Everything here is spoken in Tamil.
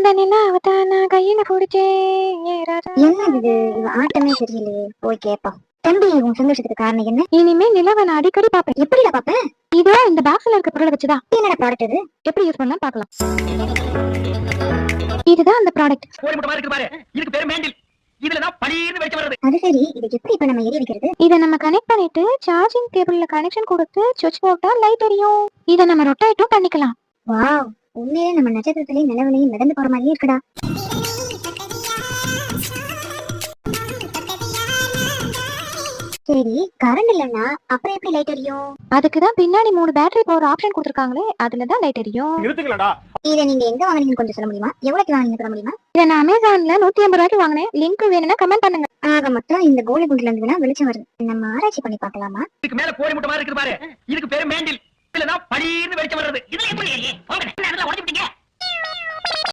அந்த நிலாவத்தான் நான் கையில புடிச்சேன். என்ன இது ஆட்டமே சரியில்லையே, போய் கேப்போம். தம்பி, உன் சந்தோஷத்துக்கு காரணம் என்ன? இனிமே நிலவை நான் அடிக்கடி பாப்பேன். எப்படிடா பாப்பேன்? இதோ இந்த பாக்ஸ்ல இருக்க பொருளை வச்சுதான். என்னடா ப்ராடக்ட் இது? எப்படி யூஸ் பண்ணலாம் பார்க்கலாம். இதுதான் அந்த ப்ராடக்ட். இதுக்கு பேரு மேண்டில். இதுலதான் பளீர்னு வெளிச்சம் வருது. அது சரி, இது எப்படி இப்ப நம்ம எரிய வைக்கிறது? இத நம்ம கனெக்ட் பண்ணிட்டு சார்ஜிங் கேபிள்ல கனெக்ஷன் கொடுத்து சுவிட்ச் போட்டா லைட் எரியும். இத நம்ம ரொட்டேட்டும் பண்ணிக்கலாம். வாவ், உண்மையிலே நம்ம நட்சத்திரத்திலையும் நிலவுலையும் நடந்து போற மாதிரியே இருக்குடா. சரி, கரண்ட் இல்லன்னா அப்புறம் எப்படி லைட் எரியும்? அதுக்குதான் பின்னாடி 3 பேட்டரி பவர் ஆப்ஷன் கொடுத்திருக்காங்களே, அதுலதான் லைட் எரியும். இத நீங்க எங்க வாங்குனீங்கன்னு கொஞ்சம் சொல்ல முடியுமா? எவ்வளவுக்கு வாங்குனீங்க சொல்ல முடியுமா? இத நான் அமேசான்ல 150 ரூபாய்க்கு வாங்கினேன். லிங்க் வேணும்னா கமெண்ட் பண்ணுங்க. ஆக மொத்தம் இந்த கோலி குண்டுல இருந்து வெளிச்சம் வருது. நம்ம ஆராய்ச்சி பண்ணி பார்க்கலாமா? இதுக்கு மேல கோழி முட்டை மாதிரி இருக்குது பாரு. இதுக்கு பேரு மேண்டில். இதுலதான் பளீர்னு வெளிச்சம் வருது. இதுல எப்படி போங்க, உடைச்சு விட்டீங்க.